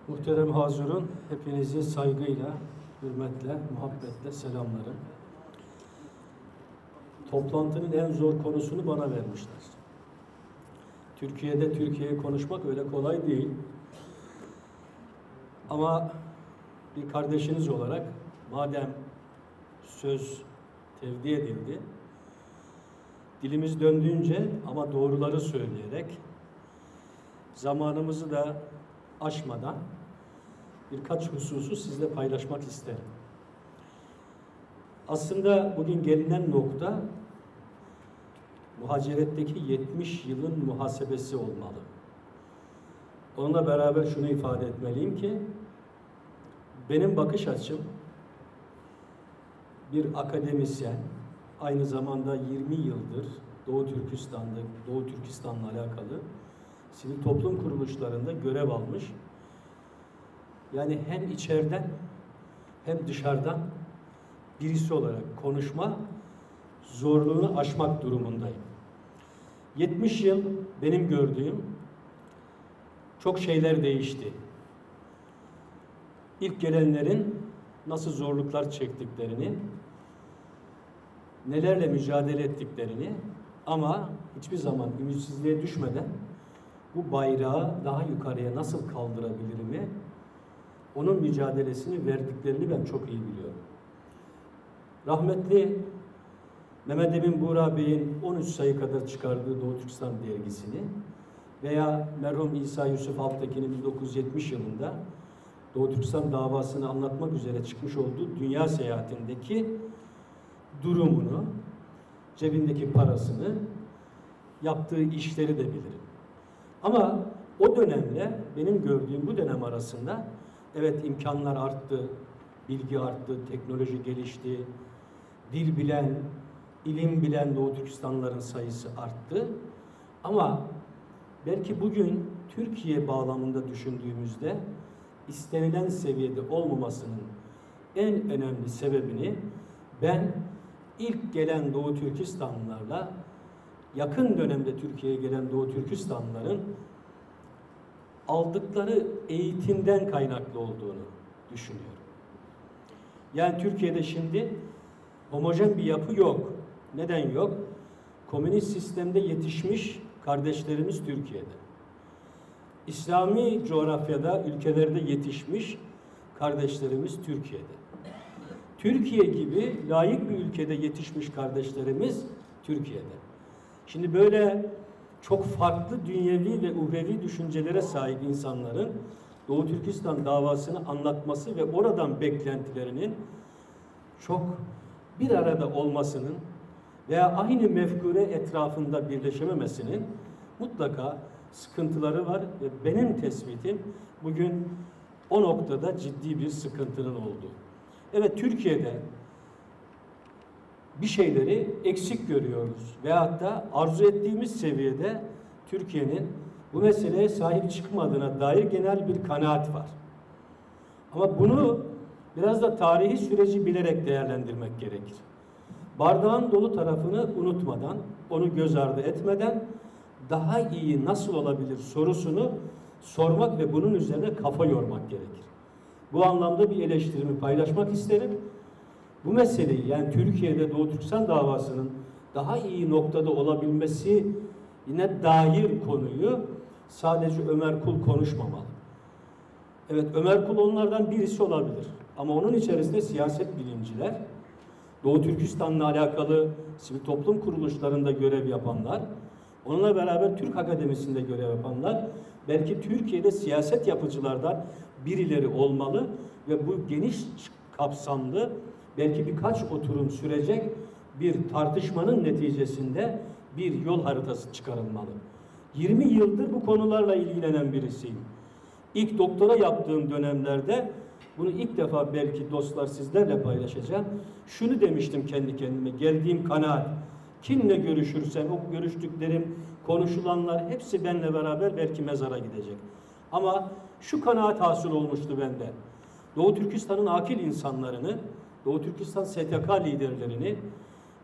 Muhterem hazırın, hepinizi saygıyla, hürmetle, muhabbetle selamlarım. Toplantının en zor konusunu bana vermişler. Türkiye'de Türkiye'yi konuşmak öyle kolay değil. Ama bir kardeşiniz olarak madem söz tevdi edildi, dilimiz döndüğünce ama doğruları söyleyerek zamanımızı da aşmadan birkaç hususu sizle paylaşmak isterim. Aslında bugün gelinen nokta muhaciretteki 70 yılın muhasebesi olmalı. Onunla beraber şunu ifade etmeliyim ki benim bakış açım bir akademisyen, aynı zamanda 20 yıldır Doğu Türkistan'la alakalı sivil toplum kuruluşlarında görev almış. Yani hem içeriden hem dışarıdan birisi olarak konuşma zorluğunu aşmak durumundayım. 70 yıl benim gördüğüm çok şeyler değişti. İlk gelenlerin nasıl zorluklar çektiklerini, nelerle mücadele ettiklerini ama hiçbir zaman ümitsizliğe düşmeden bu bayrağı daha yukarıya nasıl kaldırabilirimi, onun mücadelesini verdiklerini ben çok iyi biliyorum. Rahmetli Mehmet Emin Buğra Bey'in 13 sayı kadar çıkardığı Doğu Türkistan dergisini veya merhum İsa Yusuf Alptekin'in 1970 yılında Doğu Türkistan davasını anlatmak üzere çıkmış olduğu dünya seyahatindeki durumunu, cebindeki parasını, yaptığı işleri de bilirim. Ama o dönemle benim gördüğüm bu dönem arasında evet imkanlar arttı, bilgi arttı, teknoloji gelişti, dil bilen, ilim bilen Doğu Türkistanlıların sayısı arttı. Ama belki bugün Türkiye bağlamında düşündüğümüzde istenilen seviyede olmamasının en önemli sebebini ben ilk gelen Doğu Türkistanlılarla yakın dönemde Türkiye'ye gelen Doğu Türkistanlıların aldıkları eğitimden kaynaklı olduğunu düşünüyorum. Yani Türkiye'de şimdi homojen bir yapı yok. Neden yok? Komünist sistemde yetişmiş kardeşlerimiz Türkiye'de. İslami coğrafyada, ülkelerde yetişmiş kardeşlerimiz Türkiye'de. Türkiye gibi layık bir ülkede yetişmiş kardeşlerimiz Türkiye'de. Şimdi böyle çok farklı dünyevi ve uhrevi düşüncelere sahip insanların Doğu Türkistan davasını anlatması ve oradan beklentilerinin çok bir arada olmasının veya aynı mefkure etrafında birleşememesinin mutlaka sıkıntıları var ve benim tespitim bugün o noktada ciddi bir sıkıntının olduğu. Evet, Türkiye'de bir şeyleri eksik görüyoruz veyahut da arzu ettiğimiz seviyede Türkiye'nin bu meseleye sahip çıkmadığına dair genel bir kanaat var. Ama bunu biraz da tarihi süreci bilerek değerlendirmek gerekir. Bardağın dolu tarafını unutmadan, onu göz ardı etmeden daha iyi nasıl olabilir sorusunu sormak ve bunun üzerine kafa yormak gerekir. Bu anlamda bir eleştirimi paylaşmak isterim. Bu meseleyi, yani Türkiye'de Doğu Türkistan davasının daha iyi noktada olabilmesi yine dair konuyu sadece Ömer Kul konuşmamalı. Evet, Ömer Kul onlardan birisi olabilir. Ama onun içerisinde siyaset bilimciler, Doğu Türkistan'la alakalı sivil toplum kuruluşlarında görev yapanlar, onunla beraber Türk Akademisi'nde görev yapanlar, belki Türkiye'de siyaset yapıcılardan birileri olmalı ve bu geniş kapsamlı, belki birkaç oturum sürecek bir tartışmanın neticesinde bir yol haritası çıkarılmalı. 20 yıldır bu konularla ilgilenen birisiyim. İlk doktora yaptığım dönemlerde bunu ilk defa belki dostlar sizlerle paylaşacağım. Şunu demiştim kendi kendime, geldiğim kanaat. Kimle görüşürsem o görüştüklerim, konuşulanlar hepsi benimle beraber belki mezara gidecek. Ama şu kanaat hasıl olmuştu bende. Doğu Türkistan'ın akil insanlarını, Doğu Türkistan STK liderlerini,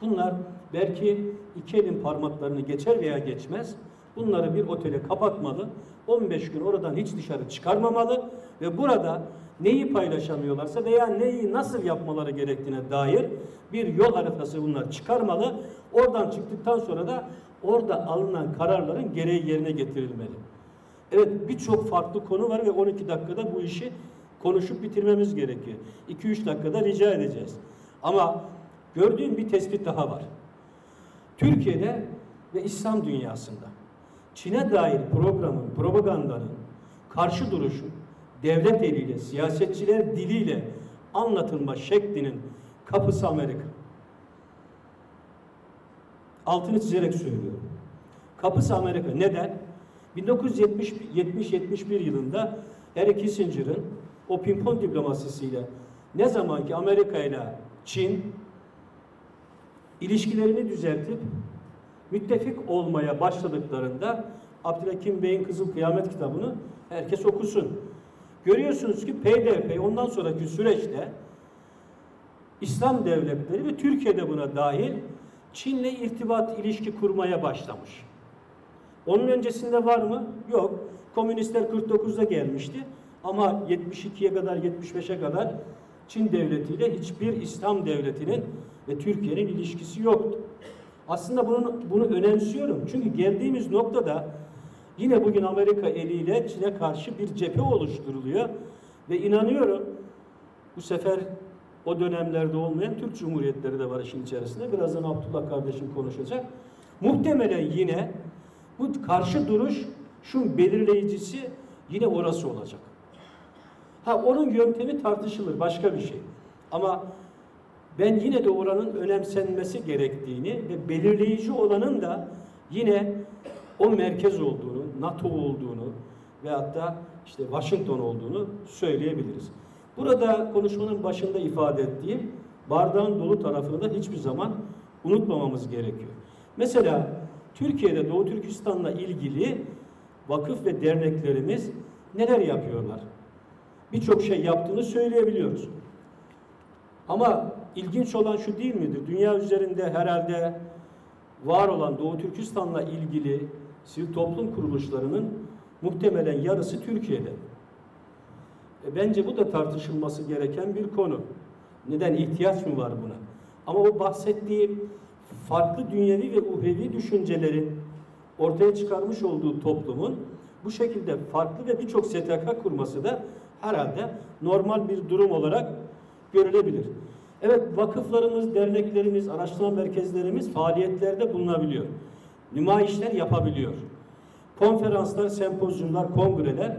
bunlar belki iki elin parmaklarını geçer veya geçmez, bunları bir otele kapatmalı, 15 gün oradan hiç dışarı çıkarmamalı ve burada neyi paylaşamıyorlarsa veya neyi nasıl yapmaları gerektiğine dair bir yol haritası bunlar çıkarmalı. Oradan çıktıktan sonra da orada alınan kararların gereği yerine getirilmeli. Evet, birçok farklı konu var ve 12 dakikada bu işi konuşup bitirmemiz gerekiyor. 2-3 dakikada rica edeceğiz. Ama gördüğüm bir tespit daha var. Türkiye'de ve İslam dünyasında Çin'e dair programın, propagandanın, karşı duruşun devlet eliyle, siyasetçiler diliyle anlatılma şeklinin kapısı Amerika. Altını çizerek söylüyorum. Kapısı Amerika. Neden? 1970-71 yılında Henry Kissinger'ın o pimpon diplomasisiyle ne zaman ki Amerika ile Çin ilişkilerini düzeltip müttefik olmaya başladıklarında Abdülhakim Bey'in Kızıl Kıyamet kitabını herkes okusun. Görüyorsunuz ki peyderpey ondan sonraki süreçte İslam devletleri ve Türkiye'de buna dahil Çin'le irtibat, ilişki kurmaya başlamış. Onun öncesinde var mı? Yok. Komünistler 49'da gelmişti ama 72'ye kadar, 75'e kadar Çin devletiyle hiçbir İslam devletinin ve Türkiye'nin ilişkisi yoktu. Aslında bunu önemsiyorum. Çünkü geldiğimiz noktada yine bugün Amerika eliyle Çin'e karşı bir cephe oluşturuluyor ve inanıyorum bu sefer o dönemlerde olmayan Türk Cumhuriyetleri de var işin içerisinde. Birazdan Abdullah kardeşim konuşacak. Muhtemelen yine bu karşı duruş şu belirleyicisi yine orası olacak. Onun yöntemi tartışılır, başka bir şey. Ama ben yine de oranın önemsenmesi gerektiğini ve belirleyici olanın da yine o merkez olduğunu, NATO olduğunu veyahut da işte Washington olduğunu söyleyebiliriz. Burada konuşmanın başında ifade ettiğim bardağın dolu tarafını da hiçbir zaman unutmamamız gerekiyor. Mesela Türkiye'de Doğu Türkistan'la ilgili vakıf ve derneklerimiz neler yapıyorlar? Birçok şey yaptığını söyleyebiliyoruz. Ama ilginç olan şu değil midir? Dünya üzerinde herhalde var olan Doğu Türkistan'la ilgili sivil toplum kuruluşlarının muhtemelen yarısı Türkiye'de. Bence bu da tartışılması gereken bir konu. Neden? İhtiyaç mı var buna? Ama o bahsettiğim farklı dünyevi ve uhrevi düşüncelerin ortaya çıkarmış olduğu toplumun bu şekilde farklı ve birçok STK kurması da herhalde normal bir durum olarak görülebilir. Evet, vakıflarımız, derneklerimiz, araştırma merkezlerimiz faaliyetlerde bulunabiliyor. Nümayişler yapabiliyor. Konferanslar, sempozyumlar, kongreler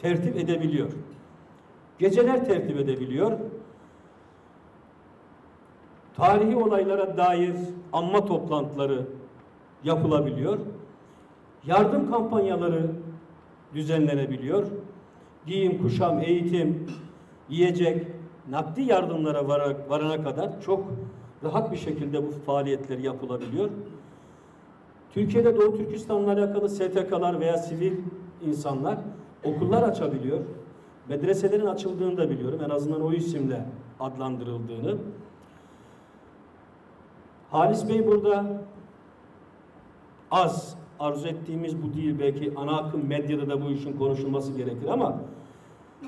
tertip edebiliyor. Geceler tertip edebiliyor. Tarihi olaylara dair anma toplantıları yapılabiliyor. Yardım kampanyaları düzenlenebiliyor. Giyim, kuşam, eğitim, yiyecek, nakdi yardımlara varana kadar çok rahat bir şekilde bu faaliyetler yapılabiliyor. Türkiye'de Doğu Türkistan'la alakalı STK'lar veya sivil insanlar okullar açabiliyor. Medreselerin açıldığını da biliyorum. En azından o isimle adlandırıldığını. Halis Bey burada az arzu ettiğimiz bu değil. Belki ana akım medyada da bu işin konuşulması gerekir ama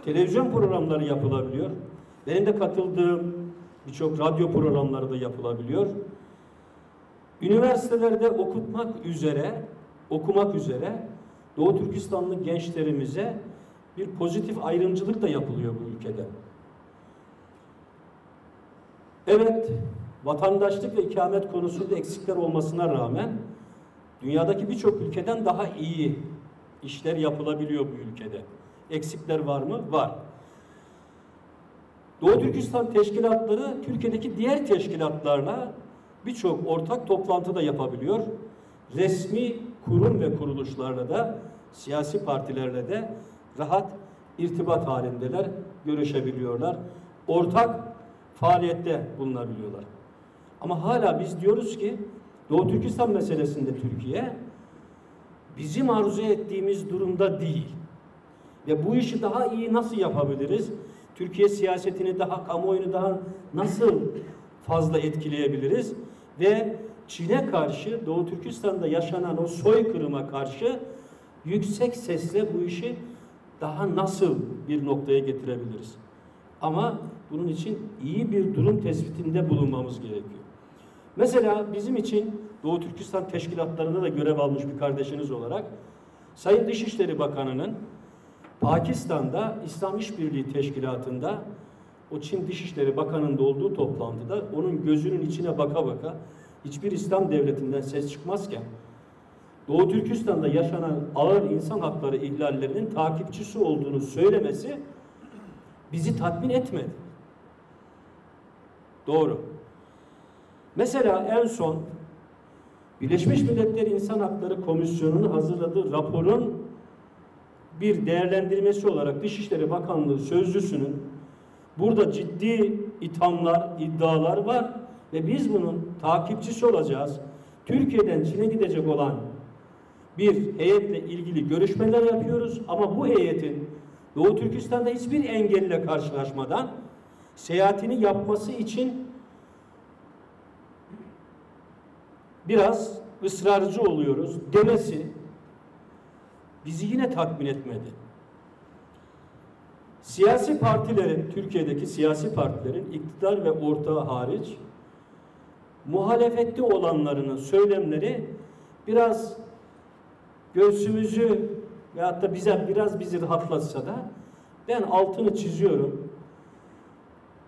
televizyon programları yapılabiliyor. Benim de katıldığım birçok radyo programları da yapılabiliyor. Üniversitelerde okumak üzere Doğu Türkistanlı gençlerimize bir pozitif ayrımcılık da yapılıyor bu ülkede. Evet, vatandaşlık ve ikamet konusunda eksikler olmasına rağmen dünyadaki birçok ülkeden daha iyi işler yapılabiliyor bu ülkede. Eksikler var mı? Var. Doğu Türkistan teşkilatları Türkiye'deki diğer teşkilatlarla birçok ortak toplantı da yapabiliyor. Resmi kurum ve kuruluşlarla da, siyasi partilerle de rahat irtibat halindeler, görüşebiliyorlar. Ortak faaliyette bulunabiliyorlar. Ama hala biz diyoruz ki Doğu Türkistan meselesinde Türkiye bizim arzu ettiğimiz durumda değil. Ve bu işi daha iyi nasıl yapabiliriz? Türkiye siyasetini daha, kamuoyunu daha nasıl fazla etkileyebiliriz? Ve Çin'e karşı, Doğu Türkistan'da yaşanan o soykırıma karşı yüksek sesle bu işi daha nasıl bir noktaya getirebiliriz? Ama bunun için iyi bir durum tespitinde bulunmamız gerekiyor. Mesela bizim için Doğu Türkistan teşkilatlarında da görev almış bir kardeşiniz olarak Sayın Dışişleri Bakanı'nın Pakistan'da İslam İşbirliği Teşkilatı'nda o Çin Dışişleri Bakanı'nda olduğu toplantıda onun gözünün içine baka baka hiçbir İslam devletinden ses çıkmazken Doğu Türkistan'da yaşanan ağır insan hakları ihlallerinin takipçisi olduğunu söylemesi bizi tatmin etmedi. Doğru. Mesela en son Birleşmiş Milletler İnsan Hakları Komisyonu'nun hazırladığı raporun bir değerlendirmesi olarak Dışişleri Bakanlığı Sözcüsü'nün burada ciddi ithamlar, iddialar var ve biz bunun takipçisi olacağız. Türkiye'den Çin'e gidecek olan bir heyetle ilgili görüşmeler yapıyoruz ama bu heyetin Doğu Türkistan'da hiçbir engelle karşılaşmadan seyahatini yapması için biraz ısrarcı oluyoruz demesi bizi yine tatmin etmedi. Siyasi partilerin, Türkiye'deki siyasi partilerin iktidar ve ortağı hariç muhalefette olanlarının söylemleri biraz göğsümüzü veyahut da bizi rahatlatsa da ben altını çiziyorum.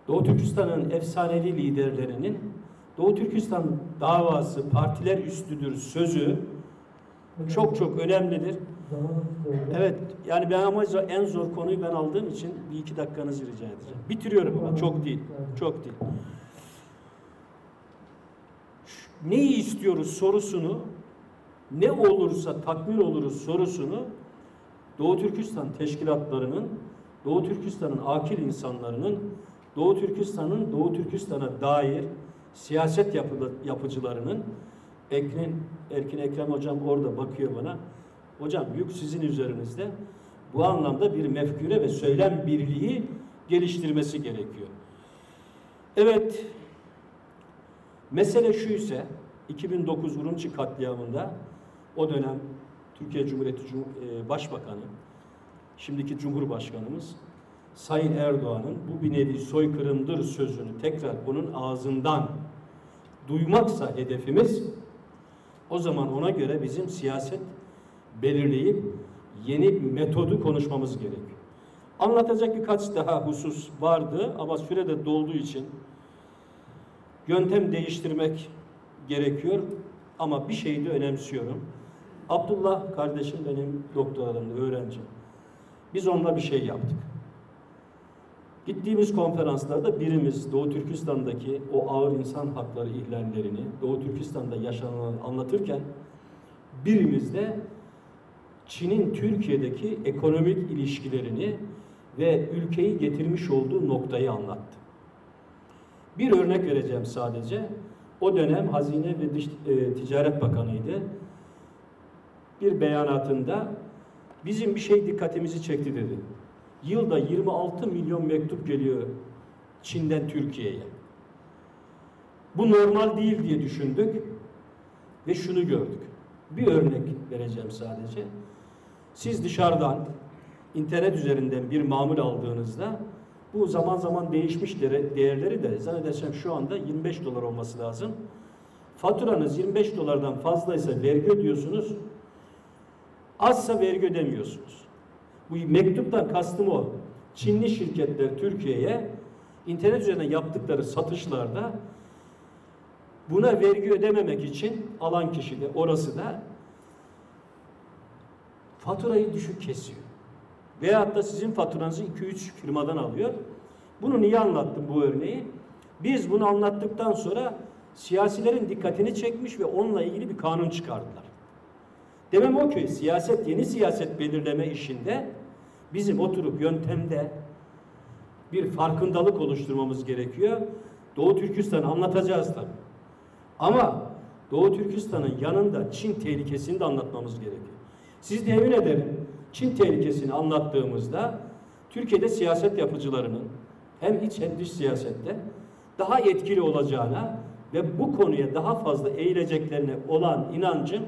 Doğu Türkistan'ın efsanevi liderlerinin Doğu Türkistan davası partiler üstüdür sözü çok çok önemlidir. Evet, yani ben ama en zor konuyu ben aldığım için bir iki dakikanızı rica edeceğim. Bitiriyorum ama çok değil, çok değil. Neyi istiyoruz sorusunu, ne olursa tatmin oluruz sorusunu Doğu Türkistan teşkilatlarının, Doğu Türkistan'ın akil insanlarının, Doğu Türkistan'a dair siyaset yapıcılarının, Erkin Ekrem hocam orada bakıyor bana. Hocam yük sizin üzerinizde. Bu anlamda bir mefküre ve söylem birliği geliştirmesi gerekiyor. Evet, mesele şu ise 2009 Urumçi katliamında o dönem Türkiye Cumhuriyeti Başbakanı, şimdiki Cumhurbaşkanımız Sayın Erdoğan'ın bu bir nevi soykırımdır sözünü tekrar onun ağzından duymaksa hedefimiz, o zaman ona göre bizim siyaset belirleyip yeni metodu konuşmamız gerekiyor. Anlatacak birkaç daha husus vardı ama süre de dolduğu için yöntem değiştirmek gerekiyor ama bir şeyi de önemsiyorum. Abdullah kardeşim benim doktoralarımda öğrenci. Biz onunla bir şey yaptık. Gittiğimiz konferanslarda birimiz Doğu Türkistan'daki o ağır insan hakları ihlallerini, Doğu Türkistan'da yaşananları anlatırken birimiz de Çin'in Türkiye'deki ekonomik ilişkilerini ve ülkeyi getirmiş olduğu noktayı anlattı. Bir örnek vereceğim sadece. O dönem Hazine ve Ticaret Bakanı'ydı. Bir beyanatında bizim bir şey dikkatimizi çekti dedi. Yılda 26 milyon mektup geliyor Çin'den Türkiye'ye. Bu normal değil diye düşündük ve şunu gördük. Bir örnek vereceğim sadece. Siz dışarıdan internet üzerinden bir mamul aldığınızda bu zaman zaman değişmiş değerleri de zannedersem şu anda 25 dolar olması lazım. Faturanız 25 dolardan fazlaysa vergi ödüyorsunuz. Azsa vergi ödemiyorsunuz. Bu mektuptan kastım o. Çinli şirketler Türkiye'ye internet üzerinden yaptıkları satışlarda buna vergi ödememek için alan kişi de orası da faturayı düşük kesiyor. Veyahut da sizin faturanızı 2-3 firmadan alıyor. Bunu niye anlattım bu örneği? Biz bunu anlattıktan sonra siyasilerin dikkatini çekmiş ve onunla ilgili bir kanun çıkardılar. Demem o ki yeni siyaset belirleme işinde bizim oturup yöntemde bir farkındalık oluşturmamız gerekiyor. Doğu Türkistan'ı anlatacağız tabii. Ama Doğu Türkistan'ın yanında Çin tehlikesini de anlatmamız gerekiyor. Siz de emin ederim Çin tehlikesini anlattığımızda Türkiye'de siyaset yapıcılarının hem iç hem dış siyasette daha etkili olacağına ve bu konuya daha fazla eğileceklerine olan inancım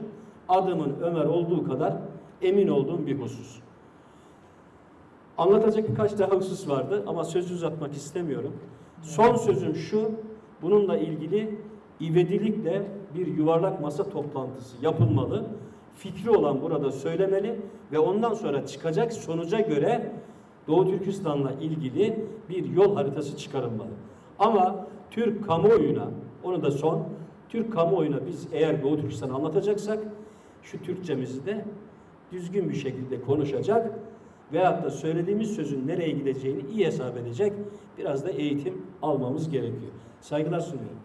adımın Ömer olduğu kadar emin olduğum bir husus. Anlatacak birkaç daha husus vardı ama sözü uzatmak istemiyorum. Son sözüm şu, bununla ilgili ivedilikle bir yuvarlak masa toplantısı yapılmalı. Fikri olan burada söylemeli ve ondan sonra çıkacak sonuca göre Doğu Türkistan'la ilgili bir yol haritası çıkarılmalı. Ama Türk kamuoyuna, onu da Türk kamuoyuna biz eğer Doğu Türkistan'ı anlatacaksak şu Türkçemizi de düzgün bir şekilde konuşacak veyahut da söylediğimiz sözün nereye gideceğini iyi hesap edecek biraz da eğitim almamız gerekiyor. Saygılar sunuyorum.